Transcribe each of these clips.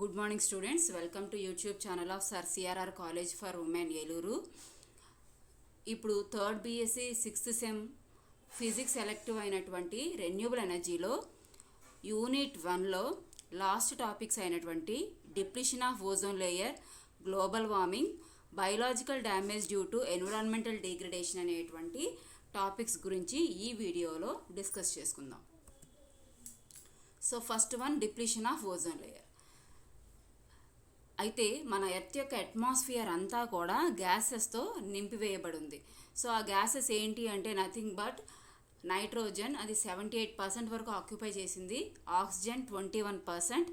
Good morning students, welcome to YouTube channel of Sir CRR College for Women Yeluru. ఇప్పుడు third BSc 6th sem physics elective అయినటువంటి renewable ఎనర్జీలో unit 1లో last topics అయినటువంటి depletion of ozone layer, global warming, biological damage due to environmental degradation అనేటువంటి topics గురించి ఈ వీడియోలో discuss చేసుకుందాం. So first one, depletion of ozone layer. అయితే మన ఎర్త్ యొక్క అట్మాస్ఫియర్ అంతా కూడా గ్యాసెస్తో నింపివేయబడి ఉంది. సో ఆ గ్యాసెస్ ఏంటి అంటే నథింగ్ బట్ నైట్రోజన్, అది 78% వరకు ఆక్యుపై చేసింది, ఆక్సిజన్ 21%,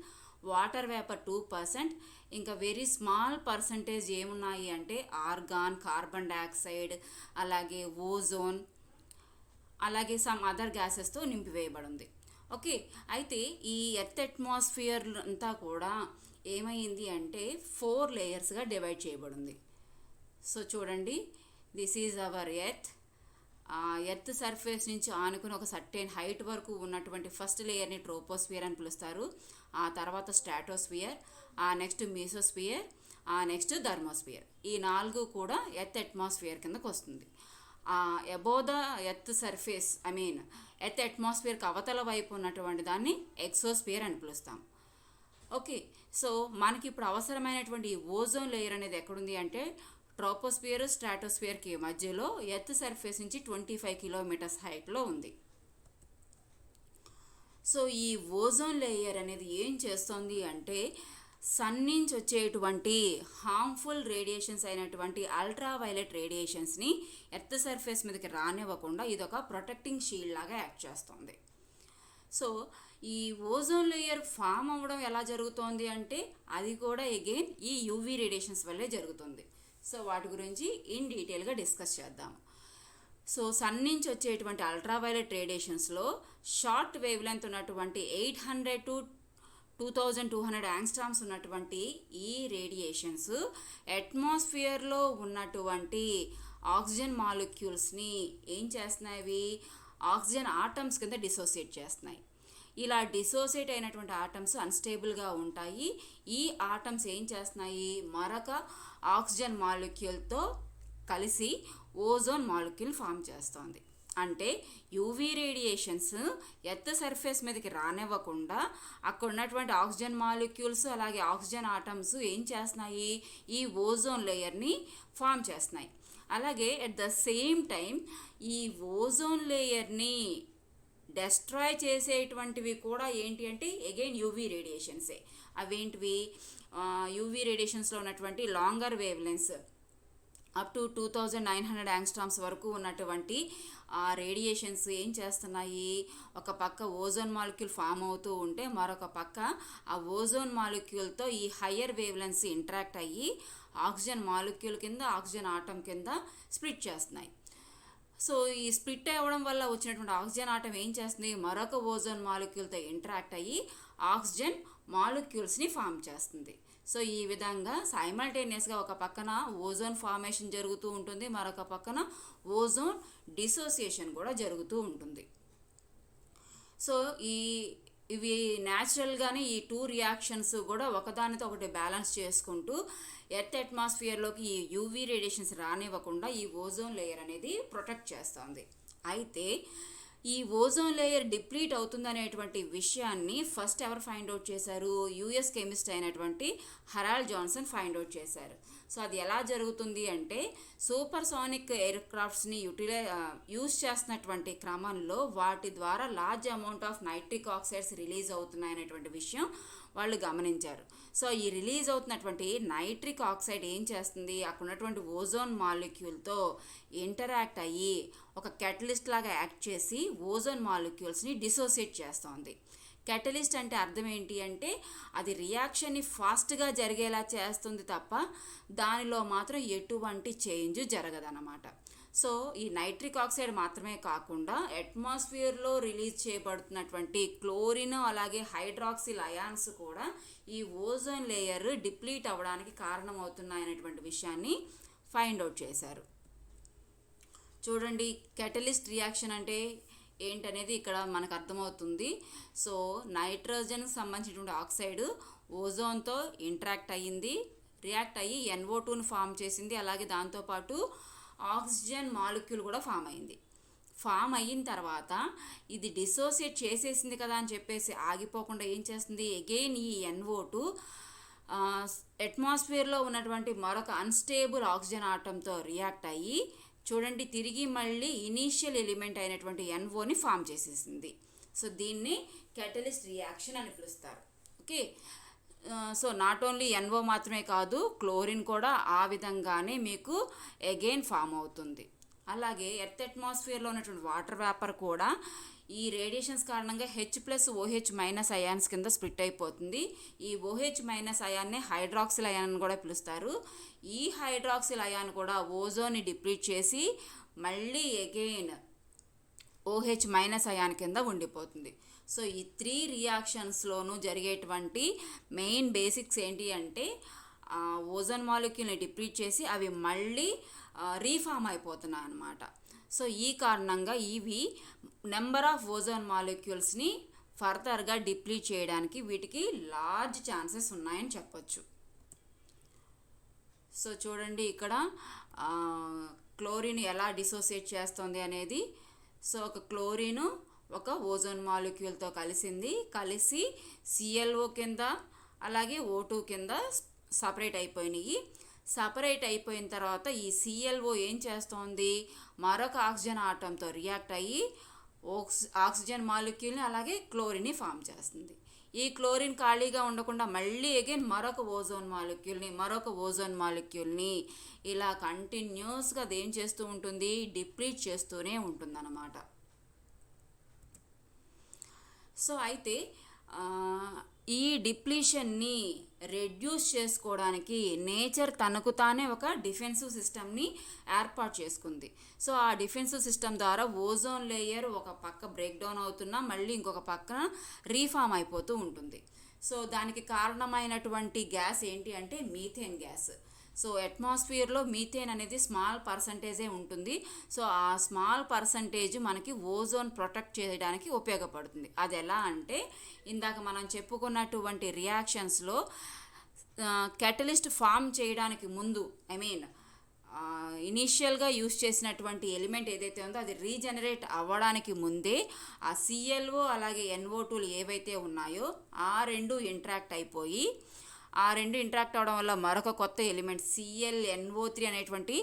వాటర్ వేపర్ 2%, ఇంకా వెరీ స్మాల్ పర్సంటేజ్ ఏమున్నాయి అంటే ఆర్గాన్, కార్బన్ డైఆక్సైడ్, అలాగే ఓజోన్, అలాగే సమ్ అదర్ గ్యాసెస్తో నింపివేయబడి ఉంది. ఓకే, అయితే ఈ ఎర్త్ అట్మాస్ఫియర్ అంతా కూడా ఏమైంది అంటే 4 లేయర్స్గా డివైడ్ చేయబడింది. సో చూడండి, this is our earth. Earth surface నుంచి ఆనుకుని ఒక సర్టెన్ హైట్ వరకు ఉన్నటువంటి ఫస్ట్ లేయర్ని ట్రోపోస్ఫియర్ అని పిలుస్తారు. ఆ తర్వాత స్ట్రాటోస్ఫియర్, ఆ నెక్స్ట్ మీసోస్ఫియర్, ఆ నెక్స్ట్ థర్మోస్ఫియర్. ఈ 4 కూడా ఎర్త్ అట్మాస్ఫియర్ కిందకు వస్తుంది. Above the earth surface, earth అట్మాస్ఫియర్కి అవతల వైపు ఉన్నటువంటి దాన్ని ఎక్సోస్ఫియర్ అని పిలుస్తాం. ఓకే, సో మనకి ఇప్పుడు అవసరమైనటువంటి ఈ ఓజోన్ లేయర్ అనేది ఎక్కడుంది అంటే ట్రోపోస్ఫియర్, స్ట్రాటోస్ఫియర్కి మధ్యలో ఎర్త్ సర్ఫేస్ నుంచి 25 కిలోమీటర్స్ హైట్లో ఉంది. సో ఈ ఓజోన్ లేయర్ అనేది ఏం చేస్తుంది అంటే సన్ నుంచి వచ్చేటువంటి హార్మ్ఫుల్ రేడియేషన్స్ అయినటువంటి అల్ట్రావైలెట్ రేడియేషన్స్ని ఎర్త్ సర్ఫేస్ మీదకి రానివ్వకుండా ఇదొక ప్రొటెక్టింగ్ షీల్డ్ లాగా యాక్ట్ చేస్తుంది. సో ఈ ఓజోన్ లేయర్ ఫామ్ అవ్వడం ఎలా జరుగుతోంది అంటే అది కూడా అగైన్ ఈ యూవీ రేడియేషన్స్ వల్లే జరుగుతుంది. సో వాటి గురించి ఇన్ డీటెయిల్గా డిస్కస్ చేద్దాం. సో సన్ నుంచి వచ్చేటువంటి అల్ట్రావైలెట్ రేడియేషన్స్లో షార్ట్ వేవ్ లెంత్ ఉన్నటువంటి 800 to 2200 యాంగ్స్ట్రామ్స్ ఉన్నటువంటి ఈ రేడియేషన్స్ అట్మాస్ఫియర్లో ఉన్నటువంటి ఆక్సిజన్ మాలిక్యూల్స్ని ఏం చేస్తున్నాయి, ఆక్సిజన్ ఆటమ్స్ కింద డిసోసియేట్ చేస్తున్నాయి. ఇలా డిసోసియేట్ అయినటువంటి ఆటమ్స్ అన్స్టేబుల్గా ఉంటాయి. ఈ ఆటమ్స్ ఏం చేస్తున్నాయి, మరొక ఆక్సిజన్ మాలిక్యూల్తో కలిసి ఓజోన్ మాలిక్యూల్ ఫామ్ చేస్తుంది. అంటే యూవీ రేడియేషన్స్ ఎర్త్ సర్ఫేస్ మీదకి రానివ్వకుండా అక్కడ ఉన్నటువంటి ఆక్సిజన్ మాలిక్యూల్స్ అలాగే ఆక్సిజన్ ఆటమ్స్ ఏం చేస్తున్నాయి, ఈ ఓజోన్ లేయర్ని ఫామ్ చేస్తున్నాయి. అలాగే అట్ ద సేమ్ టైం ఈ ఓజోన్ లేయర్ని డెస్ట్రాయ్ చేసేటువంటివి కూడా ఏంటి అంటే అగైన్ యూవీ రేడియేషన్సే. అవేంటివి, యూవీ రేడియేషన్స్లో ఉన్నటువంటి longer wave lens up to 2900 angstroms వరకు ఉన్నటువంటి ఆ రేడియేషన్స్ ఏం చేస్తున్నాయి, ఒక పక్క ఓజోన్ మాలిక్యూల్ ఫామ్ అవుతూ ఉంటే మరొక పక్క ఆ ఓజోన్ మాలిక్యూల్తో ఈ హయ్యర్ వేవ్ లెన్స్ ఇంటరాక్ట్ అయ్యి ఆక్సిజన్ మాలిక్యూల్ కింద ఆక్సిజన్ ఆటం కింద స్ప్లిట్ చేస్తున్నాయి. సో ఈ స్ప్లిట్ అవ్వడం వల్ల వచ్చినటువంటి ఆక్సిజన్ ఆటం ఏం చేస్తుంది, మరొక ఓజోన్ మాలిక్యూల్తో ఇంటరాక్ట్ అయ్యి ఆక్సిజన్ మాలిక్యూల్స్ని ఫామ్ చేస్తుంది. సో ఈ విధంగా సైమల్టేనియస్గా ఒక పక్కన ఓజోన్ ఫార్మేషన్ జరుగుతూ ఉంటుంది, మరొక పక్కన ఓజోన్ డిసోసియేషన్ కూడా జరుగుతూ ఉంటుంది. సో ఇవి న్యాచురల్గానే ఈ 2 రియాక్షన్స్ కూడా ఒకదానితో ఒకటి బ్యాలెన్స్ చేసుకుంటూ ఎర్త్ అట్మాస్ఫియర్లోకి ఈ యూవీ రేడియేషన్స్ రానివ్వకుండా ఈ ఓజోన్ లేయర్ అనేది ప్రొటెక్ట్ చేస్తుంది. అయితే ఈ ఓజోన్ లేయర్ డిప్లీట్ అవుతుందనేటువంటి విషయాన్ని ఫస్ట్ ఎవరు ఫైండ్ అవుట్ చేశారు, యుఎస్ కెమిస్ట్ అయినటువంటి హెరాల్డ్ జాన్సన్ ఫైండ్ అవుట్ చేశారు. సో అది ఎలా జరుగుతుంది అంటే సూపర్ సోనిక్ ఎయిర్ క్రాఫ్ట్స్ని యూజ్ చేస్తున్నటువంటి క్రమంలో వాటి ద్వారా large amount of nitric oxides release అవుతున్నాయనేటువంటి విషయం వాళ్ళు గమనించారు. సో ఈ రిలీజ్ అవుతున్నటువంటి నైట్రిక్ ఆక్సైడ్ ఏం చేస్తుంది, అక్కడ ఉన్నటువంటి ఓజోన్ మాలిక్యూల్తో ఇంటరాక్ట్ అయ్యి ఒక కెటలిస్ట్ లాగా యాక్ట్ చేసి ఓజోన్ మాలిక్యూల్స్ని డిసోసియేట్ చేస్తుంది. కెటలిస్ట్ అంటే అర్థం ఏంటి అంటే అది రియాక్షన్ని ఫాస్ట్గా జరిగేలా చేస్తుంది తప్ప దానిలో మాత్రం ఎటువంటి చేంజ్ జరగదన్నమాట. సో ఈ నైట్రిక్ ఆక్సైడ్ మాత్రమే కాకుండా అట్మాస్ఫియర్లో రిలీజ్ చేయబడుతున్నటువంటి క్లోరిన్ అలాగే హైడ్రాక్సిల్ అయాన్స్ కూడా ఈ ఓజోన్ లేయర్ డిప్లీట్ అవ్వడానికి కారణమవుతున్నాయనేటువంటి విషయాన్ని ఫైండ్ అవుట్ చేశారు. చూడండి, కెటలిస్ట్ రియాక్షన్ అంటే ఏంటనేది ఇక్కడ మనకు అర్థమవుతుంది. సో నైట్రోజన్కి సంబంధించినటువంటి ఆక్సైడ్ ఓజోన్తో రియాక్ట్ అయ్యి NO2ని ఫామ్ చేసింది. అలాగే దాంతోపాటు ఆక్సిజన్ మాలిక్యూల్ కూడా ఫామ్ అయిన తర్వాత ఇది డిసోసియేట్ చేసేసింది కదా అని చెప్పేసి ఆగిపోకుండా ఏం చేస్తుంది, అగైన్ ఈ NO2 అట్మాస్ఫియర్లో ఉన్నటువంటి మరొక అన్స్టేబుల్ ఆక్సిజన్ ఆటంతో రియాక్ట్ అయ్యి చూడండి తిరిగి మళ్ళీ ఇనీషియల్ ఎలిమెంట్ అయినటువంటి NOని ఫామ్ చేసేసింది. సో దీన్ని క్యాటలిస్ట్ రియాక్షన్ అని పిలుస్తారు. Okay, so not only NO మాత్రమే కాదు, క్లోరిన్ కూడా ఆ విధంగానే మీకు అగైన్ ఫామ్ అవుతుంది. అలాగే ఎర్త్ అట్మాస్ఫియర్లో ఉన్నటువంటి వాటర్ వేపర్ కూడా ఈ రేడియేషన్స్ కారణంగా H+OH- అయాన్స్ కింద స్ప్లిట్ అయిపోతుంది. ఈ OH- అయాన్నే హైడ్రాక్సిల్ అయాన్ అని కూడా పిలుస్తారు. ఈ హైడ్రాక్సిల్ అయాన్ కూడా ఓజోన్ని డిప్లీట్ చేసి మళ్ళీ అగైన్ OH- అయాన్ కింద ఉండిపోతుంది. సో ఈ 3 రియాక్షన్స్లోనూ జరిగేటువంటి మెయిన్ బేసిక్స్ ఏంటి అంటే ఓజోన్ మాలిక్యూల్ని డిప్లీట్ చేసి అవి మళ్ళీ రీఫామ్ అయిపోతున్నాయి అన్నమాట. సో ఈ కారణంగా ఇవి నెంబర్ ఆఫ్ ఓజోన్ మాలిక్యూల్స్ని ఫర్దర్గా డిప్లీట్ చేయడానికి వీటికి లార్జ్ ఛాన్సెస్ ఉన్నాయని చెప్పొచ్చు. సో చూడండి ఇక్కడ క్లోరిన్ ఎలా డిసోసియేట్ చేస్తుంది అనేది. సో ఒక క్లోరిన్ ఒక ఓజోన్ మాలిక్యూల్తో కలిసి ClO కింద అలాగే O2 కింద సపరేట్ అయిపోయిన తర్వాత ఈ ClO ఏం చేస్తోంది, మరొక ఆక్సిజన్ ఆటంతో రియాక్ట్ అయ్యి ఆక్సిజన్ మాలిక్యూల్ని అలాగే క్లోరిన్ని ఫామ్ చేస్తుంది. ఈ క్లోరిన్ ఖాళీగా ఉండకుండా మళ్ళీ అగైన్ మరొక ఓజోన్ మాలిక్యూల్ని ఇలా కంటిన్యూస్గా అదేం చేస్తూ ఉంటుంది, డిప్లీట్ చేస్తూనే ఉంటుంది అన్నమాట. సో అయితే ఈ డిప్లీషన్ని రెడ్యూస్ చేసుకోవడానికి నేచర్ తనకు తానే ఒక డిఫెన్సివ్ సిస్టమ్ని ఏర్పాటు చేసుకుంది. సో ఆ డిఫెన్సివ్ సిస్టమ్ ద్వారా ఓజోన్ లేయర్ ఒక పక్క బ్రేక్ డౌన్ అవుతున్నా మళ్ళీ ఇంకొక పక్కన రీఫామ్ అయిపోతూ ఉంటుంది. సో దానికి కారణమైనటువంటి గ్యాస్ ఏంటి అంటే మీథేన్ గ్యాస్. సో అట్మాస్ఫియర్లో మీథేన్ అనేది స్మాల్ పర్సంటేజే ఉంటుంది. సో ఆ స్మాల్ పర్సంటేజ్ మనకి ఓజోన్ ప్రొటెక్ట్ చేయడానికి ఉపయోగపడుతుంది. అది ఎలా అంటే ఇందాక మనం చెప్పుకున్నటువంటి రియాక్షన్స్లో క్యాటలిస్ట్ ఫామ్ చేయడానికి ముందు ఇనీషియల్గా యూస్ చేసినటువంటి ఎలిమెంట్ ఏదైతే ఉందో అది రీజనరేట్ అవ్వడానికి ముందే ఆ ClO అలాగే NO2లు ఏవైతే ఉన్నాయో ఆ రెండు ఇంటరాక్ట్ అవ్వడం వల్ల మరొక కొత్త ఎలిమెంట్ ClNO3 అనేటువంటి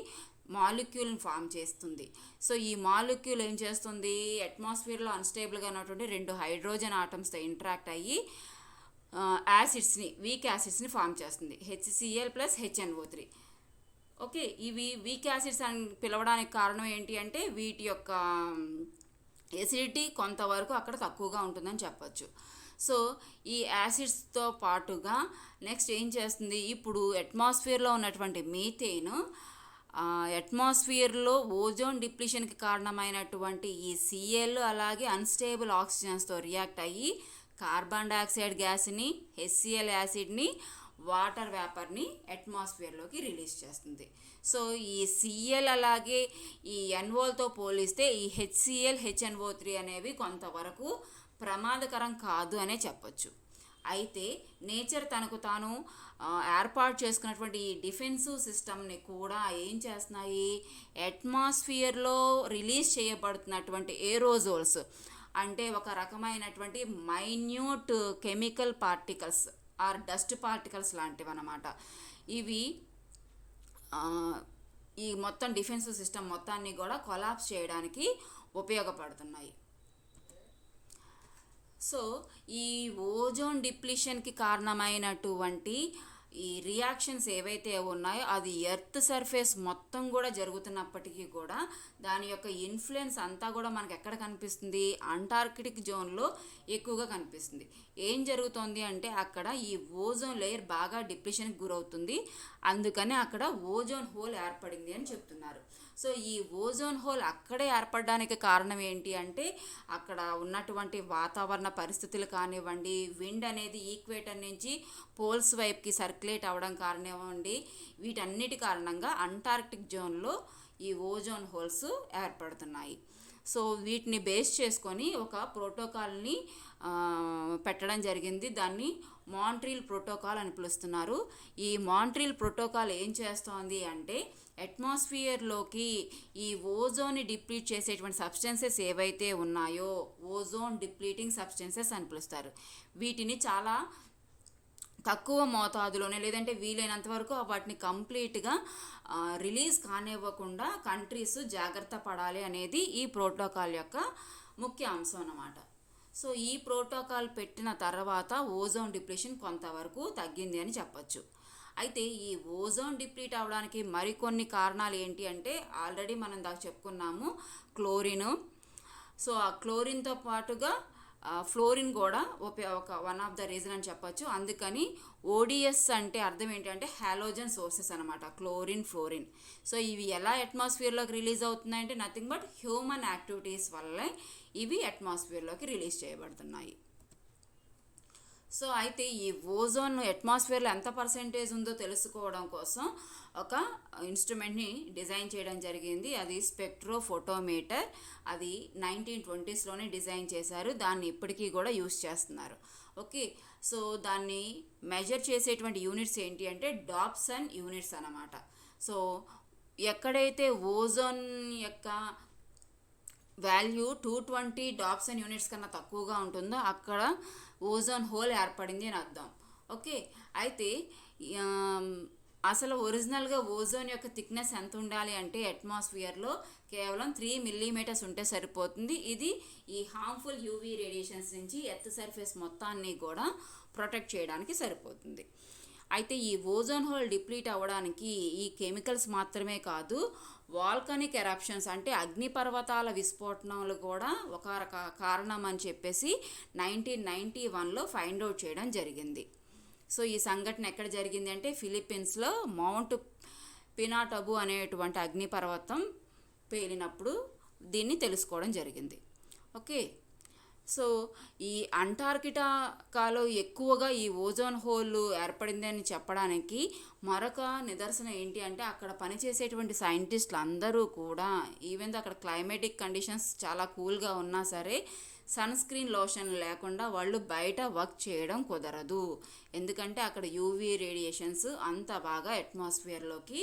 మాలిక్యూల్ని ఫామ్ చేస్తుంది. సో ఈ మాలిక్యూల్ ఏం చేస్తుంది, అట్మాస్ఫియర్లో అన్స్టేబుల్గా ఉన్నటువంటి 2 హైడ్రోజన్ ఆటమ్స్తో ఇంటరాక్ట్ అయ్యి వీక్ యాసిడ్స్ని ఫామ్ చేస్తుంది, HCl+HNO3. ఓకే, ఇవి వీక్ యాసిడ్స్ అని పిలవడానికి కారణం ఏంటి అంటే వీటి యొక్క ఎసిడిటీ కొంతవరకు అక్కడ తక్కువగా ఉంటుందని చెప్పచ్చు. సో ఈ యాసిడ్స్తో పాటుగా నెక్స్ట్ ఏం చేస్తుంది, ఇప్పుడు అట్మాస్ఫియర్లో ఉన్నటువంటి మీథేన్ అట్మాస్ఫియర్లో ఓజోన్ డిప్లీషన్కి కారణమైనటువంటి ఈ Cl అలాగే అన్స్టేబుల్ ఆక్సిజన్స్తో రియాక్ట్ అయ్యి కార్బన్ డైఆక్సైడ్ గ్యాస్ని, HCl యాసిడ్ని, వాటర్ వేపర్ని అట్మాస్ఫియర్లోకి రిలీజ్ చేస్తుంది. సో ఈ Cl అలాగే ఈ NOలతో పోలిస్తే ఈ HCl, HNO3 అనేవి కొంతవరకు ప్రమాదకరం కాదు అనే చెప్పొచ్చు. అయితే నేచర్ తనకు తాను ఏర్పాటు చేసుకున్నటువంటి ఈ డిఫెన్సివ్ సిస్టమ్ని కూడా ఏం చేస్తున్నాయి, అట్మాస్ఫియర్లో రిలీజ్ చేయబడుతున్నటువంటి ఏరోజోల్స్ అంటే ఒక రకమైనటువంటి minute chemical particles or dust particles లాంటివి అన్నమాట. ఇవి ఈ మొత్తం డిఫెన్సివ్ సిస్టమ్ మొత్తాన్ని కూడా కొలాప్స్ చేయడానికి ఉపయోగపడుతున్నాయి. సో ఈ ఓజోన్ డిప్లీషన్కి కారణమైనటువంటి ఈ రియాక్షన్స్ ఏవైతే ఉన్నాయో అది ఎర్త్ సర్ఫేస్ మొత్తం కూడా జరుగుతున్నప్పటికీ కూడా దాని యొక్క ఇన్ఫ్లుయెన్స్ అంతా కూడా మనకు ఎక్కడ కనిపిస్తుంది, అంటార్కిటిక్ జోన్లో ఎక్కువగా కనిపిస్తుంది. ఏం జరుగుతుంది అంటే అక్కడ ఈ ఓజోన్ లేయర్ బాగా డిప్లీషన్కి గురవుతుంది, అందుకని అక్కడ ఓజోన్ హోల్ ఏర్పడింది అని చెప్తున్నారు. సో ఈ ఓజోన్ హోల్ అక్కడే ఏర్పడడానికి కారణం ఏంటి అంటే అక్కడ ఉన్నటువంటి వాతావరణ పరిస్థితులు కానివ్వండి, విండ్ అనేది ఈక్వేటర్ నుంచి పోల్స్ వైపుకి సర్క్యులేట్ అవ్వడం కానివ్వండి, వీటన్నిటి కారణంగా అంటార్కిటిక్ జోన్లో ఈ ఓజోన్ హోల్స్ ఏర్పడుతున్నాయి. సో వీటిని బేస్ చేసుకొని ఒక ప్రోటోకాల్ని పెట్టడం జరిగింది. దాన్ని మాంట్రియల్ ప్రోటోకాల్ అని పిలుస్తున్నారు. ఈ మాంట్రియల్ ప్రోటోకాల్ ఏం చేస్తోంది అంటే అట్మాస్ఫియర్లోకి ఈ ఓజోన్ని డిప్లీట్ చేసేటువంటి సబ్స్టెన్సెస్ ఏవైతే ఉన్నాయో ఓజోన్ డిప్లీటింగ్ సబ్స్టెన్సెస్ అని పిలుస్తారు. వీటిని చాలా తక్కువ మోతాదులోనే లేదంటే వీలైనంత వరకు వాటిని కంప్లీట్గా రిలీజ్ కానివ్వకుండా కంట్రీస్ జాగ్రత్త పడాలి అనేది ఈ ప్రోటోకాల్ యొక్క ముఖ్య అంశం అన్నమాట. సో ఈ ప్రోటోకాల్ పెట్టిన తర్వాత ఓజోన్ డిప్లీషన్ కొంతవరకు తగ్గింది అని చెప్పచ్చు. అయితే ఈ ఓజోన్ డిప్లీట్ అవ్వడానికి మరికొన్ని కారణాలు ఏంటి అంటే ఆల్రెడీ మనం దాకా చెప్పుకున్నాము క్లోరిన్. సో ఆ క్లోరిన్తో పాటుగా ఫ్లోరిన్ కూడా ఒక వన్ ఆఫ్ ద రీజన్ అని చెప్పచ్చు. అందుకని ఓడిఎస్ అంటే అర్థం ఏంటంటే హాలోజన్ సోర్సెస్ అనమాట, క్లోరిన్ ఫ్లోరిన్. సో ఇవి ఎలా అట్మాస్ఫియర్లోకి రిలీజ్ అవుతున్నాయంటే నథింగ్ బట్ హ్యూమన్ యాక్టివిటీస్ వల్లే ఇవి అట్మాస్ఫియర్లోకి రిలీజ్ చేయబడుతున్నాయి. సో అయితే ఈ ఓజోన్ అట్మాస్ఫియర్లో ఎంత పర్సెంటేజ్ ఉందో తెలుసుకోవడం కోసం ఒక ఇన్స్ట్రుమెంట్ని డిజైన్ చేయడం జరిగింది. అది స్పెక్ట్రోఫోటోమీటర్. అది 1920స్లోనే డిజైన్ చేశారు. దాన్ని ఇప్పటికీ కూడా యూస్ చేస్తున్నారు. ఓకే, సో దాన్ని మెజర్ చేసేటువంటి యూనిట్స్ ఏంటి అంటే డాప్సన్ యూనిట్స్ అన్నమాట. సో ఎక్కడైతే ఓజోన్ యొక్క వాల్యూ 220 డాప్సన్ యూనిట్స్ కన్నా తక్కువగా ఉంటుందో అక్కడ ఓజోన్ హోల్ ఏర్పడింది అని అర్థం. ఓకే, అయితే అసలు ఒరిజినల్గా ఓజోన్ యొక్క థిక్నెస్ ఎంత ఉండాలి అంటే అట్మాస్ఫియర్లో కేవలం 3 మిల్లీమీటర్స్ ఉంటే సరిపోతుంది. ఇది ఈ హార్మ్ఫుల్ యూవీ రేడియేషన్స్ నుంచి ఎర్త్ సర్ఫేస్ మొత్తాన్ని కూడా ప్రొటెక్ట్ చేయడానికి సరిపోతుంది. అయితే ఈ ఓజోన్ హోల్ డిప్లీట్ అవ్వడానికి ఈ కెమికల్స్ మాత్రమే కాదు, వాల్కనిక్ ఎరప్షన్స్ అంటే అగ్నిపర్వతాల విస్ఫోటనాలు కూడా ఒక కారణం అని చెప్పేసి 1991లో ఫైండ్ అవుట్ చేయడం జరిగింది. సో ఈ సంఘటన ఎక్కడ జరిగింది అంటే ఫిలిప్పీన్స్లో మౌంట్ పినాటబు అనేటువంటి అగ్నిపర్వతం పేలినప్పుడు దీన్ని తెలుసుకోవడం జరిగింది. ఓకే, సో ఈ అంటార్కిటికాలో ఎక్కువగా ఈ ఓజోన్ హోల్ ఏర్పడింది అని చెప్పడానికి మరొక నిదర్శనం ఏంటి అంటే అక్కడ పనిచేసేటువంటి సైంటిస్టులు అందరూ కూడా ఈవెన్ అక్కడ క్లైమేటిక్ కండిషన్స్ చాలా కూల్గా ఉన్నా సరే సన్ స్క్రీన్ లోషన్ లేకుండా వాళ్ళు బయట వర్క్ చేయడం కుదరదు. ఎందుకంటే అక్కడ యూవీ రేడియేషన్స్ అంత బాగా అట్మాస్ఫియర్లోకి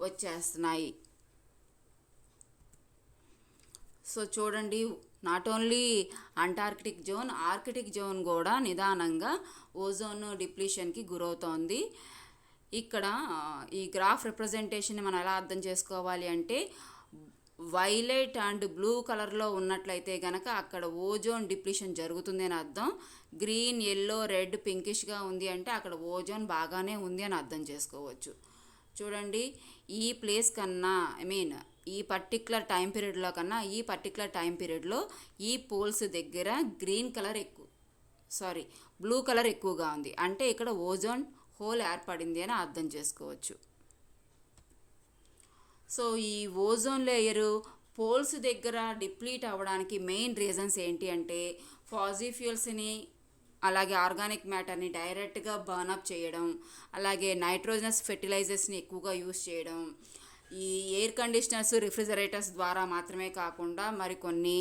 వచ్చేస్తున్నాయి. సో చూడండి, not only Antarctic zone, Arctic zone కూడా నిదానంగా ఓజోన్ డిప్లీషన్కి గురవుతోంది. ఇక్కడ ఈ గ్రాఫ్ రిప్రజెంటేషన్ మనం ఎలా అర్థం చేసుకోవాలి అంటే వైలెట్ అండ్ బ్లూ కలర్లో ఉన్నట్లయితే కనుక అక్కడ ఓజోన్ డిప్లీషన్ జరుగుతుంది అని అర్థం. గ్రీన్, ఎల్లో, రెడ్, పింకిష్గా ఉంది అంటే అక్కడ ఓజోన్ బాగానే ఉంది అని అర్థం చేసుకోవచ్చు. చూడండి, ఈ ప్లేస్ కన్నా ఈ పర్టిక్యులర్ టైం పీరియడ్లో కన్నా ఈ పర్టిక్యులర్ టైం పీరియడ్లో ఈ పోల్స్ దగ్గర బ్లూ కలర్ ఎక్కువగా ఉంది అంటే ఇక్కడ ఓజోన్ హోల్ ఏర్పడింది అని అర్థం చేసుకోవచ్చు. సో ఈ ఓజోన్ లేయరు పోల్స్ దగ్గర డిప్లీట్ అవ్వడానికి మెయిన్ రీజన్స్ ఏంటి అంటే ఫాజిల్ ఫ్యూయల్స్ని అలాగే ఆర్గానిక్ మ్యాటర్ని డైరెక్ట్గా బర్నప్ చేయడం, అలాగే నైట్రోజనస్ ఫెర్టిలైజర్స్ని ఎక్కువగా యూస్ చేయడం, ఈ ఎయిర్ కండిషనర్స్, రిఫ్రిజరేటర్స్ ద్వారా మాత్రమే కాకుండా మరికొన్ని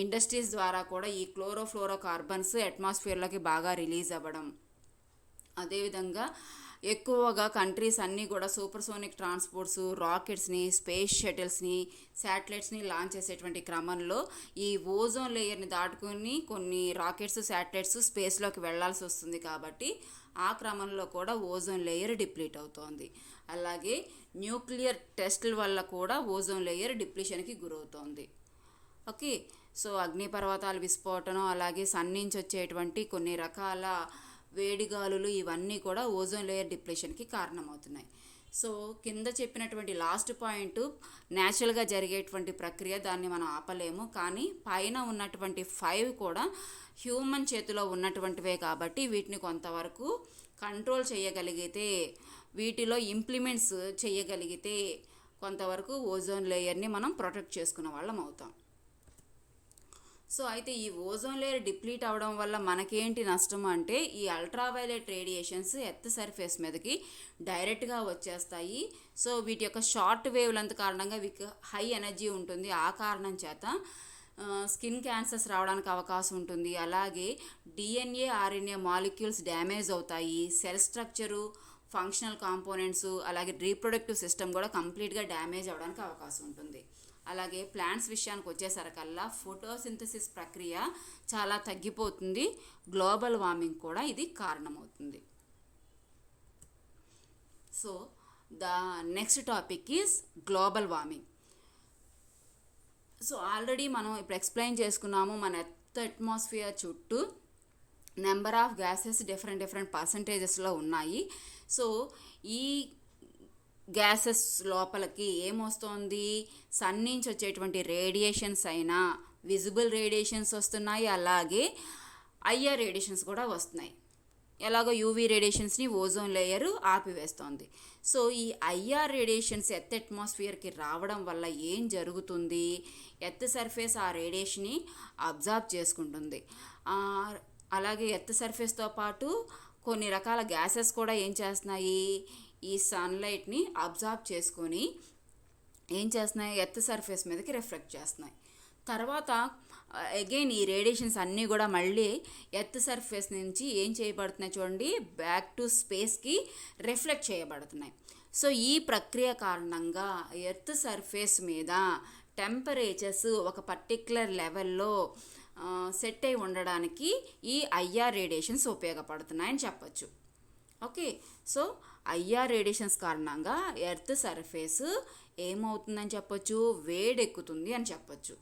ఇండస్ట్రీస్ ద్వారా కూడా ఈ క్లోరోఫ్లోరో కార్బన్స్ అట్మాస్ఫియర్లోకి బాగా రిలీజ్ అవ్వడం. అదేవిధంగా ఎక్కువగా కంట్రీస్ అన్నీ కూడా సూపర్సోనిక్ ట్రాన్స్పోర్ట్స్, రాకెట్స్ని, స్పేస్ షటిల్స్ని, శాటిలైట్స్ని లాంచ్ చేసేటువంటి క్రమంలో ఈ ఓజోన్ లేయర్ని దాటుకుని కొన్ని రాకెట్స్, శాటిలైట్స్ స్పేస్లోకి వెళ్లాల్సి వస్తుంది. కాబట్టి ఆ క్రమంలో కూడా ఓజోన్ లేయర్ డిప్లీట్ అవుతోంది. అలాగే న్యూక్లియర్ టెస్టుల వల్ల కూడా ఓజోన్ లేయర్ డిప్లీషన్కి గురవుతోంది. ఓకే, సో అగ్నిపర్వతాల విస్ఫోటనం, అలాగే సన్ నుంచి వచ్చేటువంటి కొన్ని రకాల వేడిగాలులు ఇవన్నీ కూడా ఓజోన్ లేయర్ డిప్లీషన్కి కారణమవుతున్నాయి. సో కింద చెప్పినటువంటి లాస్ట్ పాయింట్ న్యాచురల్గా జరిగేటువంటి ప్రక్రియ, దాన్ని మనం ఆపలేము. కానీ పైన ఉన్నటువంటి 5 కూడా హ్యూమన్ చేతిలో ఉన్నటువంటివే కాబట్టి వీటిని కొంతవరకు కంట్రోల్ చేయగలిగితే, వీటిలో ఇంప్లిమెంట్స్ చేయగలిగితే కొంతవరకు ఓజోన్ లేయర్ని మనం ప్రొటెక్ట్ చేసుకున్న వాళ్ళం అవుతాం. సో అయితే ఈ ఓజోన్ లేయర్ డిప్లీట్ అవడం వల్ల మనకేంటి నష్టం అంటే ఈ అల్ట్రావైలెట్ రేడియేషన్స్ ఎర్త్ సర్ఫేస్ మీదకి డైరెక్ట్గా వచ్చేస్తాయి. సో వీటి యొక్క షార్ట్ వేవ్ లెంత్ కారణంగా వీటికి హై ఎనర్జీ ఉంటుంది. ఆ కారణం చేత స్కిన్ క్యాన్సర్స్ రావడానికి అవకాశం ఉంటుంది. అలాగే డిఎన్ఏ ఆర్ఎన్ఏ మాలిక్యూల్స్ డ్యామేజ్ అవుతాయి. సెల్ స్ట్రక్చరు, ఫంక్షనల్ కాంపోనెంట్స్, అలాగే రీప్రొడక్టివ్ సిస్టమ్ కూడా కంప్లీట్గా డ్యామేజ్ అవ్వడానికి అవకాశం ఉంటుంది. అలాగే ప్లాంట్స్ విషయానికి వచ్చేసరికల్లా ఫోటోసింథసిస్ ప్రక్రియ చాలా తగ్గిపోతుంది. గ్లోబల్ వార్మింగ్ కూడా ఇది కారణమవుతుంది. So the next topic is global warming. So already మనం ఇప్పుడు ఎక్స్ప్లెయిన్ చేసుకున్నాము, మన ఎర్త్ అట్మాస్ఫియర్ చుట్టూ నెంబర్ ఆఫ్ గ్యాసెస్ డిఫరెంట్ పర్సంటేజెస్లో ఉన్నాయి. సో ఈ గ్యాసెస్ లోపలికి ఏమొస్తుంది, సన్ నుంచి వచ్చేటువంటి రేడియేషన్స్ అయినా విజిబుల్ రేడియేషన్స్ వస్తున్నాయి, అలాగే ఐఆర్ రేడియేషన్స్ కూడా వస్తున్నాయి. ఎలాగో యూవీ రేడియేషన్స్ని ఓజోన్ లేయర్ ఆపివేస్తోంది. సో ఈ ఐఆర్ రేడియేషన్స్ ఎర్త్ అట్మాస్ఫియర్కి రావడం వల్ల ఏం జరుగుతుంది, ఎర్త్ సర్ఫేస్ ఆ రేడియేషన్ని అబ్జార్బ్ చేసుకుంటుంది. అలాగే ఎర్త్ సర్ఫేస్తో పాటు కొన్ని రకాల గ్యాసెస్ కూడా ఏం చేస్తున్నాయి, ఈ సన్లైట్ని అబ్జార్బ్ చేసుకొని ఏం చేస్తున్నాయి, ఎర్త్ సర్ఫేస్ మీదకి రిఫ్లెక్ట్ చేస్తున్నాయి. తర్వాత అగైన్ ఈ రేడియేషన్స్ అన్నీ కూడా మళ్ళీ ఎర్త్ సర్ఫేస్ నుంచి ఏం చేయబడుతున్నాయి చూడండి, బ్యాక్ టు స్పేస్కి రిఫ్లెక్ట్ చేయబడుతున్నాయి. సో ఈ ప్రక్రియ కారణంగా ఎర్త్ సర్ఫేస్ మీద టెంపరేచర్స్ ఒక పర్టిక్యులర్ లెవెల్లో సెట్ అయి ఉండడానికి ఈ ఐఆర్ రేడియేషన్స్ ఉపయోగపడుతున్నాయని చెప్పచ్చు. ఓకే, సో ఐఆర్ రేడియేషన్స్ కారణంగా ఎర్త్ సర్ఫేస్ ఏమవుతుందని చెప్పొచ్చు, వేడెక్కుతుంది అని చెప్పొచ్చు.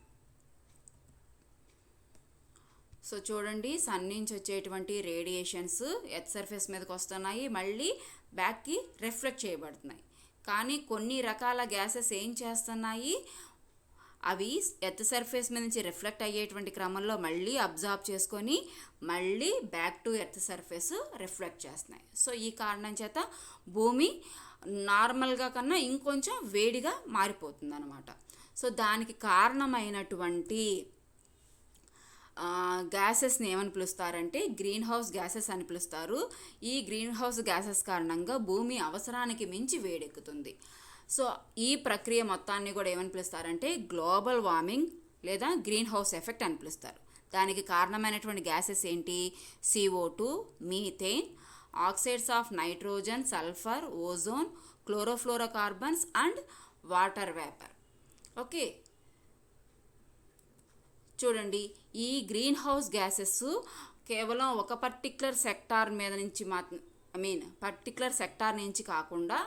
సో చూడండి, సన్ నుంచి వచ్చేటువంటి రేడియేషన్స్ ఎర్త్ సర్ఫేస్ మీదకి వస్తున్నాయి, మళ్ళీ బ్యాక్కి రిఫ్లెక్ట్ చేయబడుతున్నాయి. కానీ కొన్ని రకాల గ్యాసెస్ ఏం చేస్తున్నాయి, అవి ఎర్త్ సర్ఫేస్ మీద నుంచి రిఫ్లెక్ట్ అయ్యేటువంటి క్రమంలో మళ్ళీ అబ్జార్బ్ చేసుకొని మళ్ళీ back to earth surface reflect చేస్తున్నాయి. సో ఈ కారణం చేత భూమి నార్మల్గా కన్నా ఇంకొంచెం వేడిగా మారిపోతుంది అన్నమాట. సో దానికి కారణమైనటువంటి గ్యాసెస్ని ఏమని పిలుస్తారంటే గ్రీన్ హౌస్ గ్యాసెస్ అని పిలుస్తారు. ఈ గ్రీన్ హౌస్ గ్యాసెస్ కారణంగా భూమి అవసరానికి మించి వేడెక్కుతుంది. సో ఈ ప్రక్రియ మొత్తాన్ని కూడా ఏమని పిలుస్తారంటే గ్లోబల్ వార్మింగ్ లేదా గ్రీన్ హౌస్ ఎఫెక్ట్ అని పిలుస్తారు. దానికి కారణమైనటువంటి గ్యాసెస్ ఏంటి, CO2, methane, oxides of nitrogen, sulphur, ozone, chlorofluorocarbons and water vapour. Okay, చూడండి, ఈ గ్రీన్ హౌస్ గ్యాసెస్ కేవలం ఒక పర్టిక్యులర్ సెక్టార్ మీద నుంచి పర్టిక్యులర్ సెక్టార్ నుంచి కాకుండా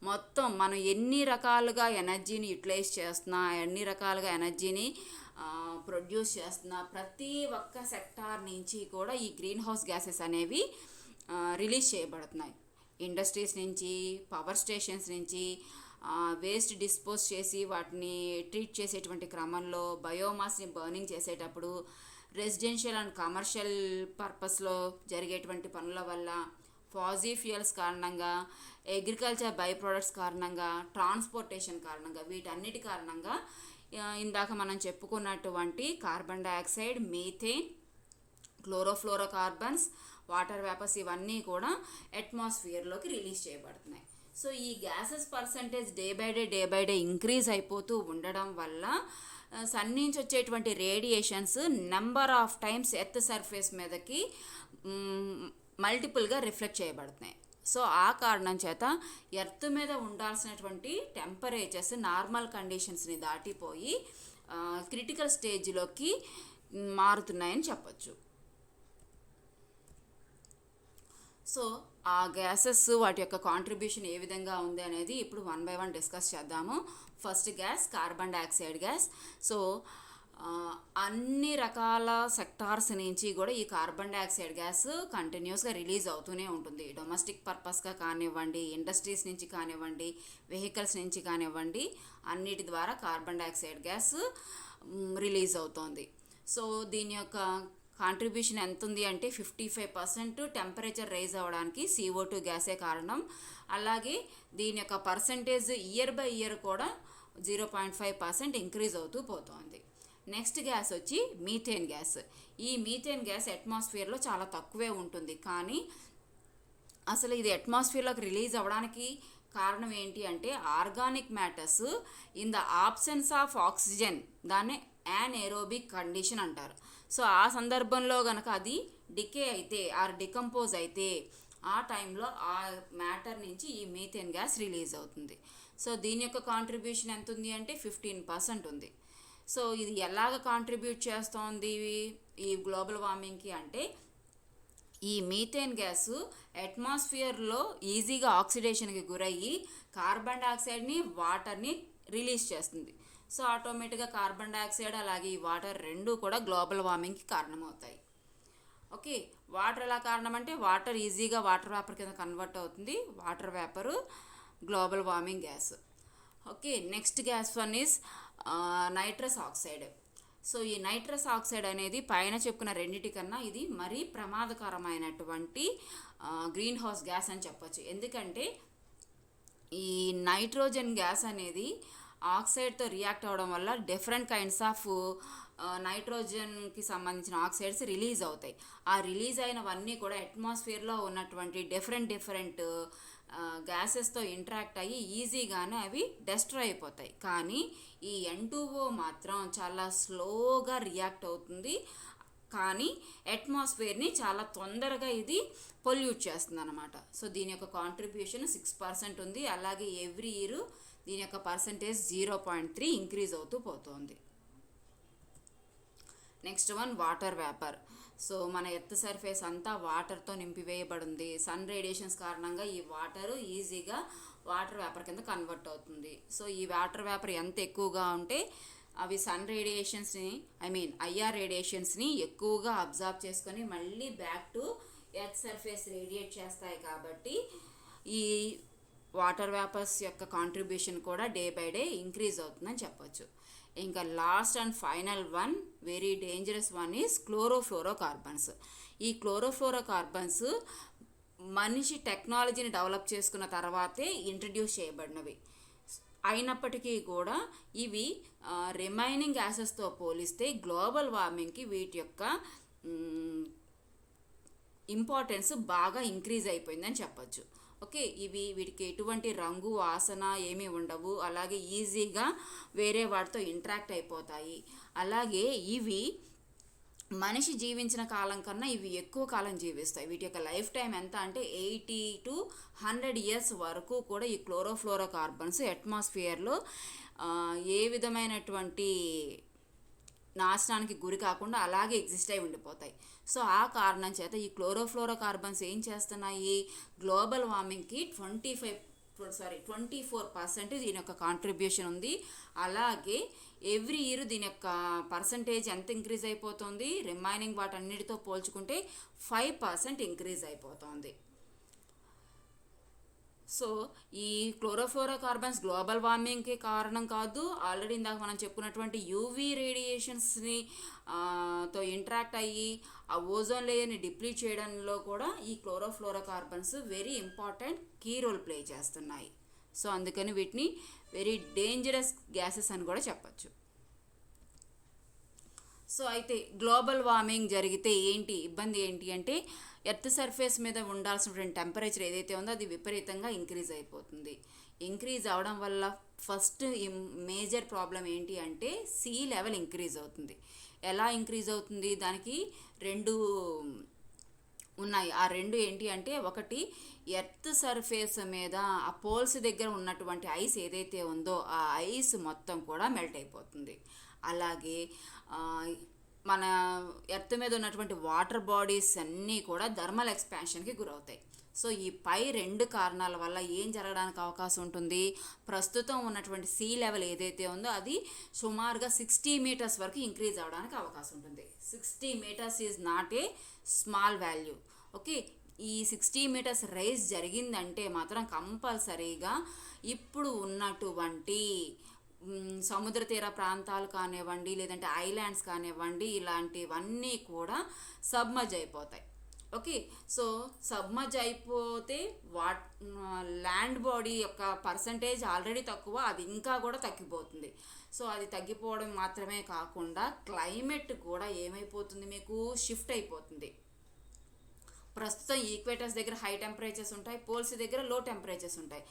మొత్తం మనం ఎన్ని రకాలుగా ఎనర్జీని యూటిలైజ్ చేస్తున్నా, ఎన్ని రకాలుగా ఎనర్జీని ప్రొడ్యూస్ చేస్తున్నా, ప్రతి ఒక్క సెక్టార్ నుంచి కూడా ఈ గ్రీన్ హౌస్ గ్యాసెస్ అనేవి రిలీజ్ చేయబడుతున్నాయి. ఇండస్ట్రీస్ నుంచి, పవర్ స్టేషన్స్ నుంచి, వేస్ట్ డిస్పోజ్ చేసి వాటిని ట్రీట్ చేసేటువంటి క్రమంలో, బయోమాస్ని బర్నింగ్ చేసేటప్పుడు, రెసిడెన్షియల్ అండ్ కమర్షియల్ పర్పస్లో జరిగేటువంటి పనుల వల్ల, ఫాజీ ఫ్యూయల్స్ కారణంగా, అగ్రికల్చర్ బై ప్రొడక్ట్స్ కారణంగా, ట్రాన్స్పోర్టేషన్ కారణంగా, వీటన్నిటి కారణంగా ఇందాక మనం చెప్పుకున్నటువంటి carbon dioxide, methane, chlorofluorocarbons, water vapours ఇవన్నీ కూడా అట్మాస్ఫియర్లోకి రిలీజ్ చేయబడుతున్నాయి. సో ఈ gases percentage day by day increase అయిపోతూ ఉండడం వల్ల సన్ నుంచి వచ్చేటువంటి radiations number of times earth surface మీదకి మల్టిపుల్గా రిఫ్లెక్ట్ చేయబడుతున్నాయి. సో ఆ కారణం చేత ఎర్త్ మీద ఉండాల్సినటువంటి టెంపరేచర్స్ నార్మల్ కండిషన్స్ని దాటిపోయి క్రిటికల్ స్టేజ్లోకి మారుతున్నాయని చెప్పచ్చు. సో ఆ గ్యాసెస్ వాటి యొక్క కాంట్రిబ్యూషన్ ఏ విధంగా ఉంది అనేది ఇప్పుడు 1 by 1 డిస్కస్ చేద్దాము. First gas carbon dioxide gas. So అన్ని రకాల సెక్టార్స్ నుంచి కూడా ఈ కార్బన్ డైఆక్సైడ్ గ్యాస్ కంటిన్యూస్గా రిలీజ్ అవుతూనే ఉంటుంది. డొమెస్టిక్ పర్పస్గా కానివ్వండి, ఇండస్ట్రీస్ నుంచి కానివ్వండి, వెహికల్స్ నుంచి కానివ్వండి, అన్నిటి ద్వారా కార్బన్ డైఆక్సైడ్ గ్యాస్ రిలీజ్ అవుతోంది. సో దీని యొక్క కాంట్రిబ్యూషన్ ఎంత ఉంది అంటే 55% టెంపరేచర్ రైజ్ అవ్వడానికి CO2 గ్యాసే కారణం. అలాగే దీని యొక్క పర్సంటేజ్ ఇయర్ బై ఇయర్ కూడా 0.5% ఇంక్రీజ్ అవుతూ పోతోంది. నెక్స్ట్ గ్యాస్ వచ్చి మీథేన్ గ్యాస్. ఈ మీథేన్ గ్యాస్ అట్మాస్ఫియర్లో చాలా తక్కువే ఉంటుంది, కానీ అసలు ఇది అట్మాస్ఫియర్లోకి రిలీజ్ అవ్వడానికి కారణం ఏంటి అంటే organic matters in the absence of oxygen, దాన్నే యానెరోబిక్ కండిషన్ అంటారు. సో ఆ సందర్భంలో కనుక అది డికే అయితే ఆర్ డికంపోజ్ అయితే ఆ టైంలో ఆ మ్యాటర్ నుంచి ఈ మీథేన్ గ్యాస్ రిలీజ్ అవుతుంది. సో దీని యొక్క కాంట్రిబ్యూషన్ ఎంత ఉంది అంటే 15% ఉంది. సో ఇది ఎలాగ కాంట్రిబ్యూట్ చేస్తోంది ఈ గ్లోబల్ వార్మింగ్కి అంటే ఈ మీథేన్ గ్యాసు అట్మాస్ఫియర్లో ఈజీగా ఆక్సిడేషన్కి గురయ్యి కార్బన్ డైఆక్సైడ్ని వాటర్ని రిలీజ్ చేస్తుంది. సో ఆటోమేటిక్గా కార్బన్ డైఆక్సైడ్ అలాగే ఈ వాటర్ రెండు కూడా గ్లోబల్ వార్మింగ్కి కారణమవుతాయి. ఓకే, వాటర్ ఎలా కారణం అంటే వాటర్ ఈజీగా వాటర్ వేపర్ కింద కన్వర్ట్ అవుతుంది. Water vapour global warming gas. Okay, next gas one is nitrous oxide. So ఈ నైట్రస్ ఆక్సైడ్ అనేది పైన చెప్పుకున్న రెండిటికన్నా ఇది మరీ ప్రమాదకరమైనటువంటి గ్రీన్ హౌస్ గ్యాస్ అని చెప్పొచ్చు. ఎందుకంటే ఈ నైట్రోజన్ గ్యాస్ అనేది ఆక్సైడ్తో రియాక్ట్ అవ్వడం వల్ల డిఫరెంట్ కైండ్స్ ఆఫ్ నైట్రోజన్కి సంబంధించిన ఆక్సైడ్స్ రిలీజ్ అవుతాయి. ఆ రిలీజ్ అయినవన్నీ కూడా అట్మాస్ఫియర్లో ఉన్నటువంటి డిఫరెంట్ గ్యాసెస్తో ఇంటరాక్ట్ అయ్యి ఈజీగానే అవి డెస్ట్రాయ్ అయిపోతాయి. కానీ ఈ N2O మాత్రం చాలా స్లోగా రియాక్ట్ అవుతుంది, కానీ అట్మాస్ఫియర్ని చాలా తొందరగా ఇది పొల్యూట్ చేస్తుంది అనమాట. సో దీని యొక్క కాంట్రిబ్యూషన్ 6% ఉంది. అలాగే ఎవ్రీ ఇయర్ దీని యొక్క పర్సంటేజ్ 0.3 ఇంక్రీజ్ అవుతూ పోతుంది. Next one water vapour. So మన ఎర్త్ సర్ఫేస్ అంతా వాటర్తో నింపివేయబడింది. సన్ రేడియేషన్స్ కారణంగా ఈ వాటర్ ఈజీగా వాటర్ వేపర్ కింద కన్వర్ట్ అవుతుంది. సో ఈ వాటర్ వేపర్ ఎంత ఎక్కువగా ఉంటే అవి సన్ రేడియేషన్స్ని ఐఆర్ రేడియేషన్స్ని ఎక్కువగా అబ్జార్బ్ చేసుకొని మళ్ళీ back to earth surface radiate చేస్తాయి. కాబట్టి ఈ వాటర్ వేపర్స్ యొక్క కాంట్రిబ్యూషన్ కూడా డే బై డే ఇంక్రీజ్ అవుతుందని చెప్పొచ్చు. ఇంకా last and final one, very dangerous one is chlorofluorocarbons. ఈ క్లోరోఫ్లోరోకార్బన్స్ మనిషి టెక్నాలజీని డెవలప్ చేసుకున్న తర్వాతే ఇంట్రడ్యూస్ చేయబడినవి అయినప్పటికీ కూడా ఇవి రిమైనింగ్ గ్యాసెస్తో పోలిస్తే గ్లోబల్ వార్మింగ్కి వీటి యొక్క ఇంపార్టెన్స్ బాగా ఇంక్రీజ్ అయిపోయిందని చెప్పొచ్చు. ఓకే, వీటికి ఎటువంటి రంగు వాసన ఏమీ ఉండవు, అలాగే ఈజీగా వేరే వాటితో ఇంటరాక్ట్ అయిపోతాయి. అలాగే ఇవి మనిషి జీవించిన కాలం కన్నా ఇవి ఎక్కువ కాలం జీవిస్తాయి. వీటి యొక్క లైఫ్ టైం ఎంత అంటే 80 to 100 ఇయర్స్ వరకు కూడా ఈ క్లోరోఫ్లోరోకార్బన్స్ అట్మాస్ఫియర్లో ఏ విధమైనటువంటి నాశనానికి గురి కాకుండా అలాగే ఎగ్జిస్ట్ అయి ఉండిపోతాయి. సో ఆ కారణం చేత ఈ క్లోరోఫ్లోరోకార్బన్స్ ఏం చేస్తున్నాయి, గ్లోబల్ వార్మింగ్కి 24% దీని యొక్క కాంట్రిబ్యూషన్ ఉంది. అలాగే ఎవ్రీ ఇయర్ దీని యొక్క పర్సంటేజ్ ఎంత ఇంక్రీజ్ అయిపోతుంది, రిమైనింగ్ వాటన్నిటితో పోల్చుకుంటే 5% ఇంక్రీజ్ అయిపోతుంది. సో ఈ క్లోరోఫ్లోరోకార్బన్స్ గ్లోబల్ వార్మింగ్కి కారణం కాదు. ఆల్రెడీ ఇందాక మనం చెప్పుకున్నటువంటి యూవీ రేడియేషన్స్ని తో ఇంటరాక్ట్ అయ్యి ఆ ఓజోన్ లేయర్ని డిప్లీట్ చేయడంలో కూడా ఈ chlorofluorocarbons very important key role play చేస్తున్నాయి. సో అందుకని వీటిని వెరీ డేంజరస్ గ్యాసెస్ అని కూడా చెప్పచ్చు. సో అయితే గ్లోబల్ వార్మింగ్ జరిగితే ఇబ్బంది ఏంటి అంటే ఎర్త్ సర్ఫేస్ మీద ఉండాల్సినటువంటి టెంపరేచర్ ఏదైతే ఉందో అది విపరీతంగా ఇంక్రీజ్ అయిపోతుంది. ఇంక్రీజ్ అవడం వల్ల ఫస్ట్ మేజర్ ప్రాబ్లం ఏంటి అంటే సీ లెవెల్ ఇంక్రీజ్ అవుతుంది. ఎలా ఇంక్రీజ్ అవుతుంది, దానికి రెండు ఉన్నాయి. ఆ రెండు ఏంటి అంటే ఒకటి ఎర్త్ సర్ఫేస్ మీద ఆ పోల్స్ దగ్గర ఉన్నటువంటి ఐస్ ఏదైతే ఉందో ఆ ఐస్ మొత్తం కూడా మెల్ట్ అయిపోతుంది. అలాగే మన ఎర్త్ మీద ఉన్నటువంటి వాటర్ బాడీస్ అన్నీ కూడా థర్మల్ ఎక్స్పాన్షన్కి గురవుతాయి. సో ఈ పై రెండు కారణాల వల్ల ఏం జరగడానికి అవకాశం ఉంటుంది, ప్రస్తుతం ఉన్నటువంటి సీ లెవెల్ ఏదైతే ఉందో అది సుమారుగా 60 meters వరకు ఇంక్రీజ్ అవ్వడానికి అవకాశం ఉంటుంది. 60 meters is not a small value. Okay, ఈ 60 meters రైజ్ జరిగిందంటే మాత్రం కంపల్సరీగా ఇప్పుడు ఉన్నటువంటి సముద్ర తీర ప్రాంతాలు కానివ్వండి, లేదంటే ఐలాండ్స్ కానివ్వండి, ఇలాంటివన్నీ కూడా సబ్మర్జ్ అయిపోతాయి. ఓకే, సో సబ్మర్జ్ అయిపోతే ల్యాండ్ బాడీ యొక్క పర్సంటేజ్ ఆల్రెడీ తక్కువ, అది ఇంకా కూడా తగ్గిపోతుంది. సో అది తగ్గిపోవడం మాత్రమే కాకుండా క్లైమేట్ కూడా ఏమైపోతుంది, మీకు షిఫ్ట్ అయిపోతుంది. ప్రస్తుతం ఈక్వేటర్స్ దగ్గర హై టెంపరేచర్స్ ఉంటాయి, పోల్స్ దగ్గర లో టెంపరేచర్స్ ఉంటాయి.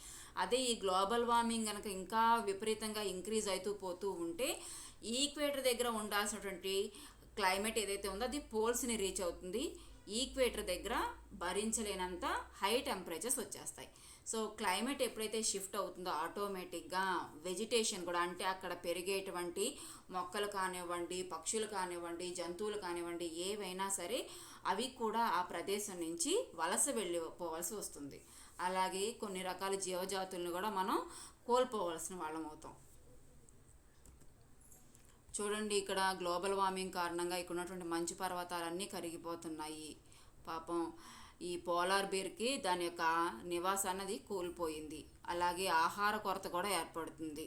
అదే ఈ గ్లోబల్ వార్మింగ్ కనుక ఇంకా విపరీతంగా ఇంక్రీజ్ అవుతూ పోతూ ఉంటే ఈక్వేటర్ దగ్గర ఉండాల్సినటువంటి క్లైమేట్ ఏదైతే ఉందో అది పోల్స్ని రీచ్ అవుతుంది. ఈక్వేటర్ దగ్గర భరించలేనంత హై టెంపరేచర్స్ వచ్చేస్తాయి. సో క్లైమేట్ ఎప్పుడైతే షిఫ్ట్ అవుతుందో ఆటోమేటిక్గా వెజిటేషన్ కూడా, అంటే అక్కడ పెరిగేటువంటి మొక్కలు కానివ్వండి, పక్షులు కానివ్వండి, జంతువులు కానివ్వండి, ఏవైనా సరే అవి కూడా ఆ ప్రదేశం నుంచి వలస వెళ్ళిపోవాల్సి వస్తుంది. అలాగే కొన్ని రకాల జీవజాతులను కూడా మనం కోల్పోవలసిన వాళ్ళం అవుతాం. చూడండి, ఇక్కడ గ్లోబల్ వార్మింగ్ కారణంగా ఇక్కడ ఉన్నటువంటి మంచు పర్వతాలన్నీ కరిగిపోతున్నాయి. పాపం ఈ పోలార్ బేర్కి దాని యొక్క నివాసం అన్నది కోల్పోయింది. అలాగే ఆహార కొరత కూడా ఏర్పడుతుంది.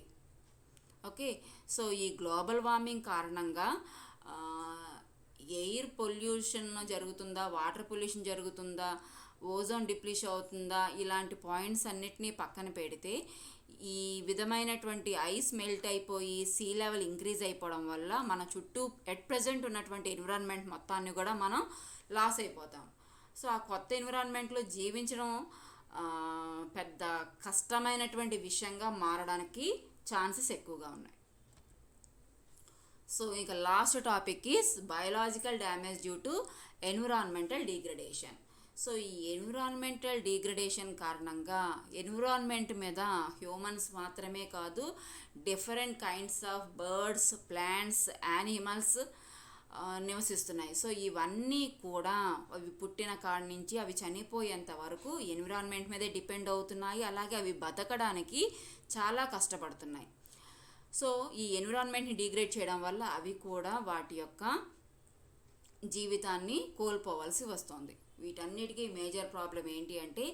ఓకే, సో ఈ గ్లోబల్ వార్మింగ్ కారణంగా ఎయిర్ పొల్యూషన్ జరుగుతుందా, వాటర్ పొల్యూషన్ జరుగుతుందా, ఓజోన్ డిప్లీషన్ అవుతుందా, ఇలాంటి పాయింట్స్ అన్నిటినీ పక్కన పెడితే ఈ విధమైనటువంటి ఐస్ మెల్ట్ అయిపోయి సీ లెవెల్ ఇంక్రీజ్ అయిపోవడం వల్ల మన చుట్టూ ఎట్ ప్రజెంట్ ఉన్నటువంటి ఎన్విరాన్మెంట్ మొత్తాన్ని కూడా మనం లాస్ అయిపోతాం. సో ఆ కొత్త ఎన్విరాన్మెంట్లో జీవించడం పెద్ద కష్టమైనటువంటి విషయంగా మారడానికి ఛాన్సెస్ ఎక్కువగా ఉన్నాయి. సో ఇక last topic is biological damage due to environmental degradation. So ఈ ఎన్విరాన్మెంటల్ డిగ్రేడేషన్ కారణంగా ఎన్విరాన్మెంట్ మీద హ్యూమన్స్ మాత్రమే కాదు, different kinds of birds, plants, animals నివసిస్తున్నాయి. సో ఇవన్నీ కూడా అవి పుట్టిన కాడి నుంచి అవి చనిపోయేంత వరకు ఎన్విరాన్మెంట్ మీదే డిపెండ్ అవుతున్నాయి. అలాగే అవి బతకడానికి చాలా కష్టపడుతున్నాయి. సో ఈ ఎన్విరాన్మెంట్ని డిగ్రేడ్ చేయడం వల్ల అవి కూడా వాటి యొక్క జీవితాన్ని కోల్పోవలసి వస్తుంది. వీటన్నిటికీ మేజర్ ప్రాబ్లం ఏంటి అంటే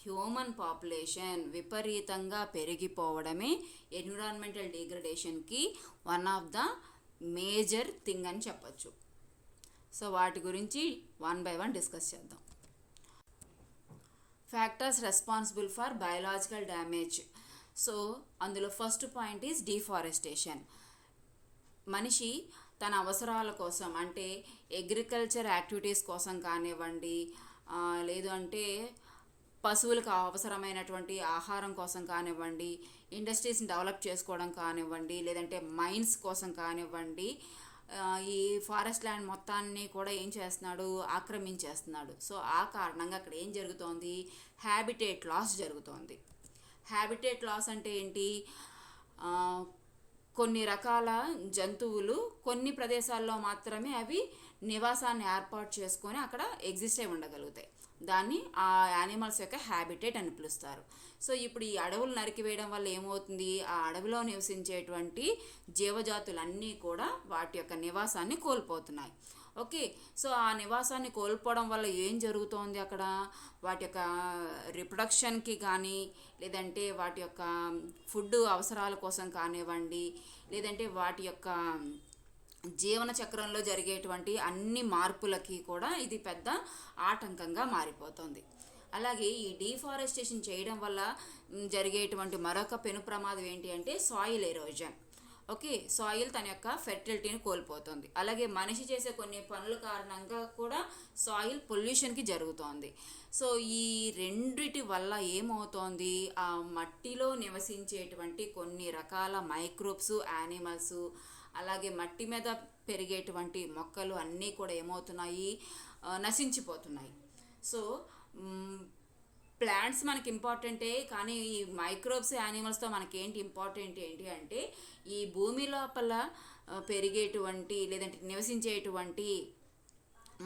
హ్యూమన్ పాపులేషన్ విపరీతంగా పెరిగిపోవడమే ఎన్విరాన్మెంటల్ డిగ్రేడేషన్కి one of the major thing అని చెప్పచ్చు. సో వాటి గురించి వన్ బై వన్ డిస్కస్ చేద్దాం. Factors responsible for biological damage. So అందులో ఫస్ట్ పాయింట్ ఈజ్ డిఫారెస్టేషన్. మనిషి తన అవసరాల కోసం, అంటే అగ్రికల్చర్ యాక్టివిటీస్ కోసం కానివ్వండి, లేదు అంటే పశువులకు అవసరమైనటువంటి ఆహారం కోసం కానివ్వండి, ఇండస్ట్రీస్ని డెవలప్ చేసుకోవడం కానివ్వండి, లేదంటే మైన్స్ కోసం కానివ్వండి, ఈ ఫారెస్ట్ ల్యాండ్ మొత్తాన్ని కూడా ఏం చేస్తున్నాడు, ఆక్రమించేస్తున్నాడు. సో ఆ కారణంగా అక్కడ ఏం జరుగుతోంది, హ్యాబిటేట్ లాస్ జరుగుతోంది. హ్యాబిటేట్ లాస్ అంటే ఏంటి, కొన్ని రకాల జంతువులు కొన్ని ప్రదేశాల్లో మాత్రమే అవి నివాసాన్ని ఏర్పాటు చేసుకొని అక్కడ ఎగ్జిస్ట్ అయి ఉండగలుగుతాయి. దాన్ని ఆ యానిమల్స్ యొక్క హ్యాబిటేట్ అని పిలుస్తారు. సో ఇప్పుడు ఈ అడవులు నరికివేయడం వల్ల ఏమవుతుంది, ఆ అడవిలో నివసించేటువంటి జీవజాతులన్నీ కూడా వాటి యొక్క నివాసాన్ని కోల్పోతున్నాయి. ఓకే, సో ఆ నివాసాన్ని కోల్పోవడం వల్ల ఏం జరుగుతోంది, అక్కడ వాటి యొక్క రిప్రొడక్షన్కి కానీ, లేదంటే వాటి యొక్క ఫుడ్ అవసరాల కోసం కానివ్వండి, లేదంటే వాటి యొక్క జీవన చక్రంలో జరిగేటువంటి అన్ని మార్పులకి కూడా ఇది పెద్ద ఆటంకంగా మారిపోతుంది. అలాగే ఈ డీఫారెస్టేషన్ చేయడం వల్ల జరిగేటువంటి మరొక పెను ప్రమాదం ఏంటి అంటే సాయిల్ ఎరోజన్. ఓకే, సాయిల్ తన యొక్క ఫెర్టిలిటీని కోల్పోతుంది. అలాగే మనిషి చేసే కొన్ని పనుల కారణంగా కూడా సాయిల్ పొల్యూషన్కి జరుగుతోంది. సో ఈ రెండిటి వల్ల ఏమవుతోంది, ఆ మట్టిలో నివసించేటువంటి కొన్ని రకాల మైక్రోబ్స్, యానిమల్స్, అలాగే మట్టి మీద పెరిగేటువంటి మొక్కలు అన్నీ కూడా ఏమవుతున్నాయి, నశించిపోతున్నాయి. సో ప్లాంట్స్ మనకి ఇంపార్టెంటే, కానీ ఈ మైక్రోబ్స్, యానిమల్స్తో మనకేంటి ఇంపార్టెంట్ ఏంటి అంటే ఈ భూమి లోపల పెరిగేటువంటి లేదంటే నివసించేటువంటి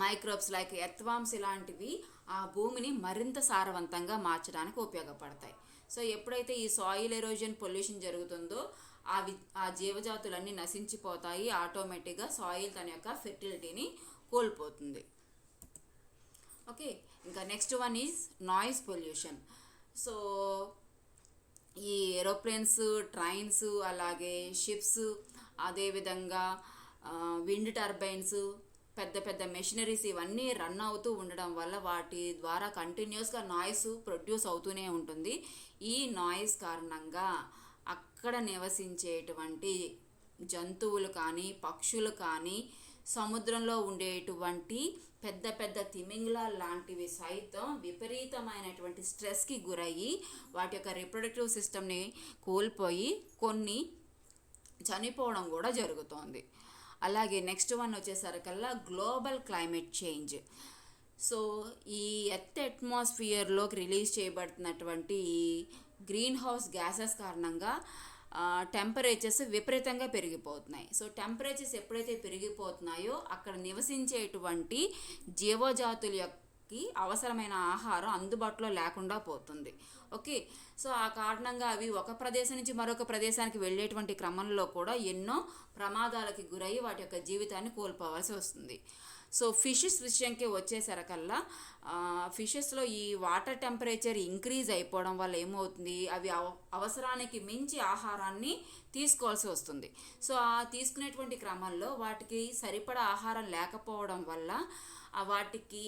మైక్రోబ్స్ లైక్ ఎర్త్వామ్స్ ఇలాంటివి ఆ భూమిని మరింత సారవంతంగా మార్చడానికి ఉపయోగపడతాయి. సో ఎప్పుడైతే ఈ సాయిల్ ఎరోజన్ పొల్యూషన్ జరుగుతుందో ఆ జీవజాతులన్నీ నశించిపోతాయి. ఆటోమేటిక్గా సాయిల్ తన యొక్క ఫెర్టిలిటీని కోల్పోతుంది. ఓకే, ఇంకా next one is noise pollution. So ఈ ఏరోప్లేన్స్, ట్రైన్స్, అలాగే షిప్స్, అదేవిధంగా విండ్ టర్బైన్స్, పెద్ద పెద్ద మెషినరీస్ ఇవన్నీ రన్ అవుతూ ఉండడం వల్ల వాటి ద్వారా కంటిన్యూస్గా నాయిస్ ప్రొడ్యూస్ అవుతూనే ఉంటుంది. ఈ నాయిస్ కారణంగా అక్కడ నివసించేటువంటి జంతువులు కానీ, పక్షులు కానీ, సముద్రంలో ఉండేటువంటి పెద్ద పెద్ద తిమింగలాలు లాంటివి సైతం విపరీతమైనటువంటి స్ట్రెస్కి గురయ్యి వాటి యొక్క రిప్రొడక్టివ్ సిస్టమ్ని కోల్పోయి కొన్ని చనిపోవడం కూడా జరుగుతోంది. అలాగే నెక్స్ట్ వన్ వచ్చేసరికల్లా గ్లోబల్ క్లైమేట్ చేంజ్. సో ఈ ఎర్త్ అట్మాస్ఫియర్లోకి రిలీజ్ చేయబడుతున్నటువంటి ఈ గ్రీన్ హౌస్ గ్యాసెస్ కారణంగా టెంపరేచర్స్ విపరీతంగా పెరిగిపోతున్నాయి. సో టెంపరేచర్స్ ఎప్పుడైతే పెరిగిపోతున్నాయో అక్కడ నివసించేటువంటి జీవజాతులకి అవసరమైన ఆహారం అందుబాటులో లేకుండా పోతుంది. ఓకే, సో ఆ కారణంగా అవి ఒక ప్రదేశం నుంచి మరొక ప్రదేశానికి వెళ్ళేటువంటి క్రమంలో కూడా ఎన్నో ప్రమాదాలకి గురయ్యి వాటి యొక్క జీవితాన్ని కోల్పోవాల్సి వస్తుంది. సో ఫిషెస్ విషయంకి వచ్చేసరికల్లా ఫిషెస్లో ఈ వాటర్ టెంపరేచర్ ఇంక్రీజ్ అయిపోవడం వల్ల ఏమవుతుంది, అవి అవసరానికి మించి ఆహారాన్ని తీసుకోవాల్సి వస్తుంది. సో ఆ తీసుకునేటువంటి క్రమంలో వాటికి సరిపడా ఆహారం లేకపోవడం వల్ల వాటికి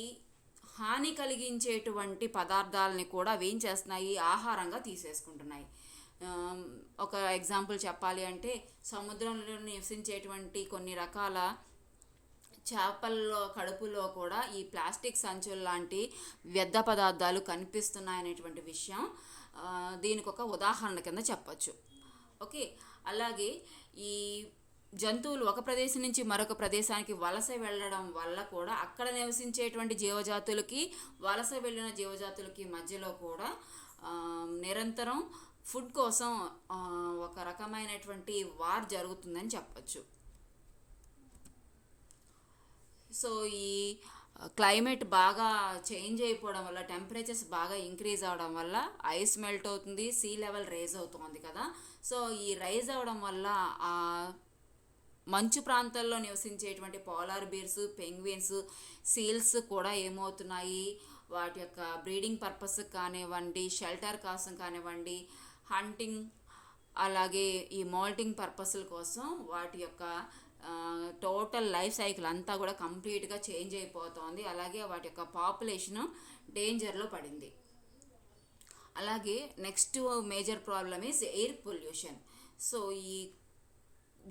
హాని కలిగించేటువంటి పదార్థాలని కూడా అవి ఏం చేస్తున్నాయి, ఆహారంగా తీసేసుకుంటున్నాయి. ఒక ఎగ్జాంపుల్ చెప్పాలి అంటే సముద్రంలో నివసించేటువంటి కొన్ని రకాల చేపల్లో కడుపులో కూడా ఈ ప్లాస్టిక్ సంచులు లాంటి వ్యర్థ పదార్థాలు కనిపిస్తున్నాయనేటువంటి విషయం దీనికి ఒక ఉదాహరణ కింద చెప్పచ్చు. ఓకే, అలాగే ఈ జంతువులు ఒక ప్రదేశం నుంచి మరొక ప్రదేశానికి వలస వెళ్ళడం వల్ల కూడా అక్కడ నివసించేటువంటి జీవజాతులకి వలస వెళ్ళిన జీవజాతులకి మధ్యలో కూడా నిరంతరం ఫుడ్ కోసం ఒక రకమైనటువంటి వార్ జరుగుతుందని చెప్పచ్చు. సో ఈ క్లైమేట్ బాగా చేంజ్ అయిపోవడం వల్ల, టెంపరేచర్స్ బాగా ఇంక్రీజ్ అవడం వల్ల ఐస్ మెల్ట్ అవుతుంది, సీ లెవెల్ రైజ్ అవుతుంది కదా. సో ఈ రైజ్ అవడం వల్ల ఆ మంచు ప్రాంతాల్లో నివసించేటువంటి పోలార్ బీర్స్, పెంగ్విన్స్, సీల్స్ కూడా ఏమవుతున్నాయి, వాటి యొక్క బ్రీడింగ్ పర్పస్ కానివ్వండి, షెల్టర్ కోసం కానివ్వండి, హంటింగ్ అలాగే ఈ మోల్టింగ్ పర్పస్ల కోసం వాటి యొక్క టోటల్ లైఫ్ సైకిల్ అంతా కూడా కంప్లీట్గా చేంజ్ అయిపోతుంది. అలాగే వాటి యొక్క పాపులేషన్ డేంజర్లో పడింది. అలాగే next major problem is air pollution. So ఈ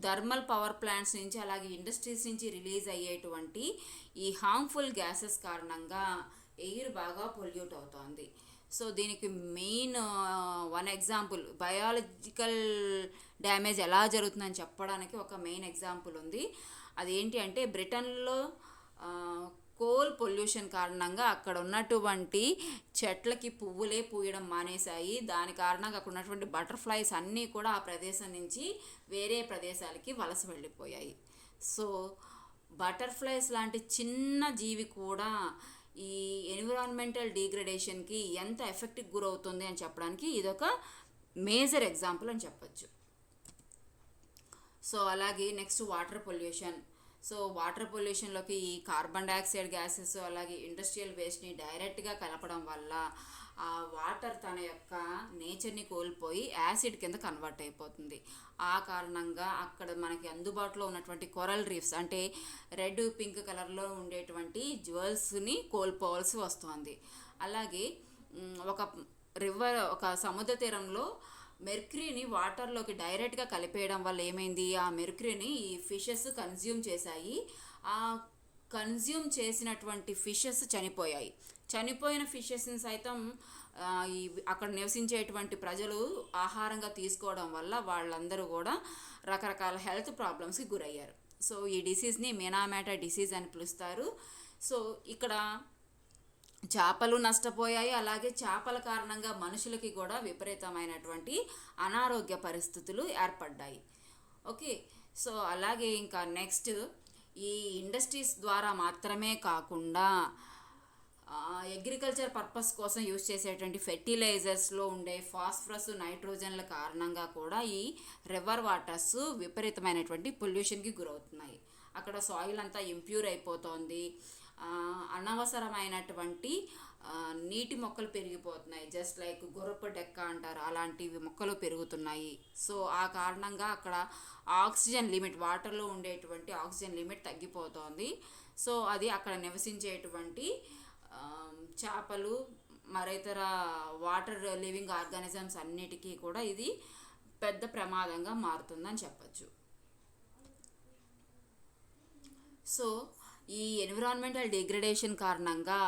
థర్మల్ పవర్ ప్లాంట్స్ నుంచి అలాగే ఇండస్ట్రీస్ నుంచి రిలీజ్ అయ్యేటువంటి ఈ హార్మ్ఫుల్ గ్యాసెస్ కారణంగా ఎయిర్ బాగా పొల్యూట్ అవుతోంది. సో దీనికి main one example, biological damage ఎలా జరుగుతుందని చెప్పడానికి ఒక మెయిన్ ఎగ్జాంపుల్ ఉంది. అదేంటి అంటే బ్రిటన్లో కోల్ పొల్యూషన్ కారణంగా అక్కడ ఉన్నటువంటి చెట్లకి పువ్వులే పూయడం మానేశాయి. దాని కారణంగా అక్కడ ఉన్నటువంటి బటర్ఫ్లైస్ అన్నీ కూడా ఆ ప్రదేశం నుంచి వేరే ప్రదేశాలకి వలస వెళ్ళిపోయాయి. సో బటర్ఫ్లైస్ లాంటి చిన్న జీవి కూడా ఈ ఎన్విరాన్మెంటల్ డిగ్రేడేషన్కి ఎంత ఎఫెక్ట్కి గురవుతుంది అని చెప్పడానికి ఇదొక మేజర్ ఎగ్జాంపుల్ అని చెప్పచ్చు. సో అలాగే next water pollution. So water పొల్యూషన్లోకి ఈ కార్బన్ డైఆక్సైడ్ గ్యాసెస్ అలాగే ఇండస్ట్రియల్ వేస్ట్ని డైరెక్ట్గా కలపడం వల్ల ఆ వాటర్ తన యొక్క నేచర్ని కోల్పోయి యాసిడ్ కింద కన్వర్ట్ అయిపోతుంది. ఆ కారణంగా అక్కడ మనకి అందుబాటులో ఉన్నటువంటి కొరల్ రీఫ్స్ అంటే రెడ్ పింక్ కలర్లో ఉండేటువంటి జ్యువెల్స్ని కోల్పోవాల్సి వస్తుంది. అలాగే ఒక సముద్ర తీరంలో మెర్క్యూరీని వాటర్లోకి డైరెక్ట్గా కలిపేయడం వల్ల ఏమైంది, ఆ మెర్క్యూరీని ఈ ఫిషెస్ కన్జ్యూమ్ చేశాయి. ఆ కన్జ్యూమ్ చేసినటువంటి ఫిషెస్ చనిపోయాయి. చనిపోయిన ఫిషెస్ని సైతం అక్కడ నివసించేటువంటి ప్రజలు ఆహారంగా తీసుకోవడం వల్ల వాళ్ళందరూ కూడా రకరకాల హెల్త్ ప్రాబ్లమ్స్కి గురయ్యారు. సో ఈ డిసీజ్ని మెనామాటా డిసీజ్ అని పిలుస్తారు. సో ఇక్కడ చేపలు నష్టపోయాయి, అలాగే చేపల కారణంగా మనుషులకి కూడా విపరీతమైనటువంటి అనారోగ్య పరిస్థితులు ఏర్పడ్డాయి. ఓకే, సో అలాగే ఇంకా నెక్స్ట్ ఈ ఇండస్ట్రీస్ ద్వారా మాత్రమే కాకుండా అగ్రికల్చర్ పర్పస్ కోసం యూజ్ చేసేటువంటి ఫెర్టిలైజర్స్లో ఉండే ఫాస్ఫరస్, నైట్రోజన్ల కారణంగా కూడా ఈ రివర్ వాటర్స్ విపరీతమైనటువంటి పొల్యూషన్కి గురవుతున్నాయి. అక్కడ సాయిల్ అంతా ఇంప్యూర్ అయిపోతుంది. అనవసరమైనటువంటి నీటి మొక్కలు పెరిగిపోతున్నాయి. జస్ట్ లైక్ గుర్రపు డెక్క అంటారు, అలాంటివి మొక్కలు పెరుగుతున్నాయి. సో ఆ కారణంగా అక్కడ ఆక్సిజన్ లిమిట్, వాటర్లో ఉండేటువంటి ఆక్సిజన్ లిమిట్ తగ్గిపోతుంది. సో అది అక్కడ నివసించేటువంటి చేపలు మరితర వాటర్ లివింగ్ ఆర్గానిజమ్స్ అన్నిటికీ కూడా ఇది పెద్ద ప్రమాదంగా మారుతుందని చెప్పచ్చు. సో ఈ ఎన్విరాన్మెంటల్ డిగ్రేడేషన్ కారణంగా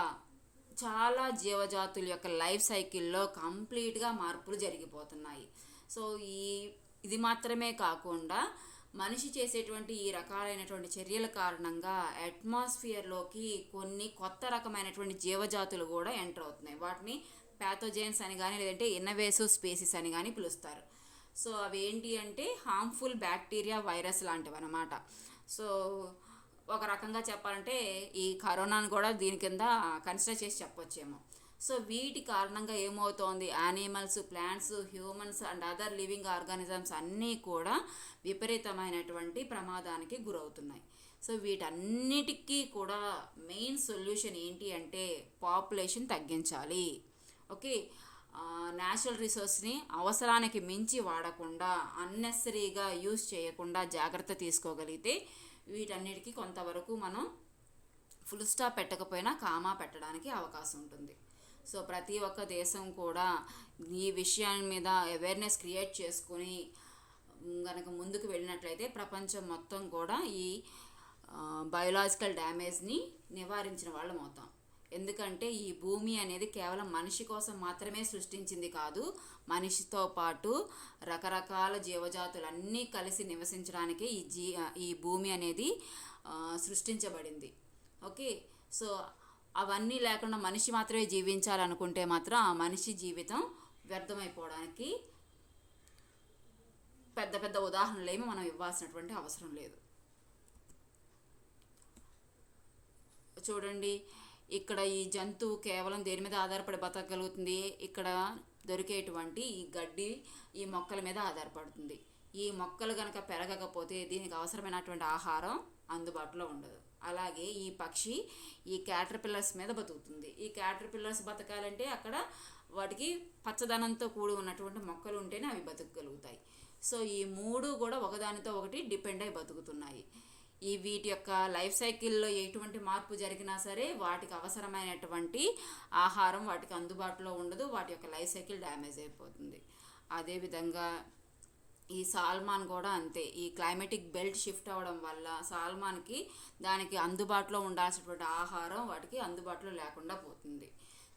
చాలా జీవజాతుల యొక్క లైఫ్ సైకిల్లో కంప్లీట్గా మార్పులు జరిగిపోతున్నాయి. సో ఈ ఇది మాత్రమే కాకుండా మనిషి చేసేటువంటి ఈ రకాలైనటువంటి చర్యల కారణంగా అట్మాస్ఫియర్లోకి కొన్ని కొత్త రకమైనటువంటి జీవజాతులు కూడా ఎంటర్ అవుతున్నాయి. వాటిని ప్యాథోజెన్స్ అని కానీ లేదంటే ఇన్నవేసివ్ స్పీసీస్ అని కానీ పిలుస్తారు. సో అవి ఏంటి అంటే హార్మ్ఫుల్ బ్యాక్టీరియా, వైరస్ లాంటివి అన్నమాట. సో ఒక రకంగా చెప్పాలంటే ఈ కరోనాను కూడా దీని కింద కన్సిడర్ చేసి చెప్పొచ్చేమో. సో వీటి కారణంగా ఏమవుతోంది, animals, plants, humans and other living organisms అన్నీ కూడా విపరీతమైనటువంటి ప్రమాదానికి గురవుతున్నాయి. సో వీటన్నిటికీ కూడా మెయిన్ సొల్యూషన్ ఏంటి అంటే పాపులేషన్ తగ్గించాలి. ఓకే, న్యాచురల్ రిసోర్స్ని అవసరానికి మించి వాడకుండా, అన్నెసరీగా యూజ్ చేయకుండా జాగ్రత్త తీసుకోగలిగితే వీటన్నిటికీ కొంతవరకు మనం ఫుల్ స్టాప్ పెట్టకపోయినా కామా పెట్టడానికి అవకాశం ఉంటుంది. సో ప్రతి ఒక్క దేశం కూడా ఈ విషయాల మీద అవేర్నెస్ క్రియేట్ చేసుకుని కనుక ముందుకు వెళ్ళినట్లయితే ప్రపంచం మొత్తం కూడా ఈ బయోలాజికల్ డ్యామేజ్ని నివారించిన వాళ్ళం అవుతాం. ఎందుకంటే ఈ భూమి అనేది కేవలం మనిషి కోసం మాత్రమే సృష్టించింది కాదు, మనిషితో పాటు రకరకాల జీవజాతులన్నీ కలిసి నివసించడానికి ఈ భూమి అనేది సృష్టించబడింది. ఓకే, సో అవన్నీ లేకుండా మనిషి మాత్రమే జీవించాలనుకుంటే మాత్రం ఆ మనిషి జీవితం వ్యర్థమైపోవడానికి పెద్ద పెద్ద ఉదాహరణలు ఏమి మనం ఇవ్వాల్సినటువంటి అవసరం లేదు. చూడండి, ఇక్కడ ఈ జంతువు కేవలం దేని మీద ఆధారపడి బతకగలుగుతుంది, ఇక్కడ దొరికేటువంటి ఈ గడ్డి, ఈ మొక్కల మీద ఆధారపడుతుంది. ఈ మొక్కలు కనుక పెరగకపోతే దీనికి అవసరమైనటువంటి ఆహారం అందుబాటులో ఉండదు. అలాగే ఈ పక్షి ఈ క్యాటర్పిల్లర్స్ మీద బతుకుతుంది. ఈ క్యాటర్పిల్లర్స్ బతకాలంటే అక్కడ వాటికి పచ్చదనంతో కూడి ఉన్నటువంటి మొక్కలు ఉంటేనే అవి బతకగలుగుతాయి. సో ఈ మూడు కూడా ఒకదానితో ఒకటి డిపెండ్ అయి బతుకుతున్నాయి. ఈ వీటి యొక్క లైఫ్ సైకిల్లో ఎటువంటి మార్పు జరిగినా సరే వాటికి అవసరమైనటువంటి ఆహారం వాటికి అందుబాటులో ఉండదు, వాటి యొక్క లైఫ్ సైకిల్ డ్యామేజ్ అయిపోతుంది. అదేవిధంగా ఈ సాల్మాన్ కూడా అంతే. ఈ క్లైమేటిక్ బెల్ట్ షిఫ్ట్ అవ్వడం వల్ల సాల్మాన్కి దానికి అందుబాటులో ఉండాల్సినటువంటి ఆహారం వాటికి అందుబాటులో లేకుండా పోతుంది.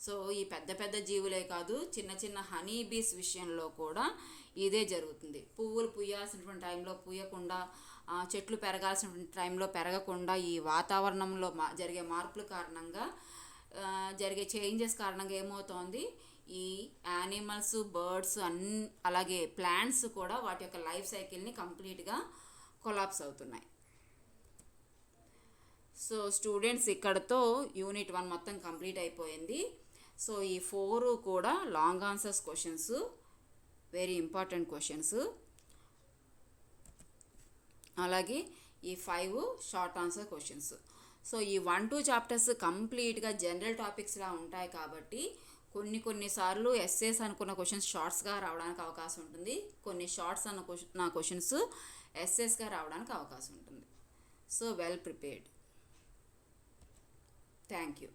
సో ఈ పెద్ద పెద్ద జీవులే కాదు, చిన్న చిన్న హనీ బీస్ విషయంలో కూడా ఇదే జరుగుతుంది. పువ్వులు పూయాల్సినటువంటి టైంలో పూయకుండా, చెట్లు పెరగాల్సినటువంటి టైంలో పెరగకుండా, ఈ వాతావరణంలో జరిగే మార్పుల కారణంగా జరిగే చేంజెస్ కారణంగా ఏమవుతోంది, ఈ యానిమల్స్, బర్డ్స్ అలాగే ప్లాంట్స్ కూడా వాటి యొక్క లైఫ్ సైకిల్ని కంప్లీట్గా కొలాప్స్ అవుతున్నాయి. సో స్టూడెంట్స్, ఇక్కడతో యూనిట్ 1 మొత్తం కంప్లీట్ అయిపోయింది. సో ఈ 4 కూడా long answers questions, very important questions. అలాగే ఈ 5 షార్ట్ ఆన్సర్ క్వశ్చన్స్. సో ఈ 1-2 చాప్టర్స్ కంప్లీట్గా జనరల్ టాపిక్స్లా ఉంటాయి కాబట్టి కొన్నిసార్లు ఎస్ఏస్ అనుకున్న క్వశ్చన్స్ షార్ట్స్గా రావడానికి అవకాశం ఉంటుంది, కొన్ని షార్ట్స్ అన్న క్వశ్చన్స్ ఎస్ఏస్గా రావడానికి అవకాశం ఉంటుంది. So well prepared. Thank you.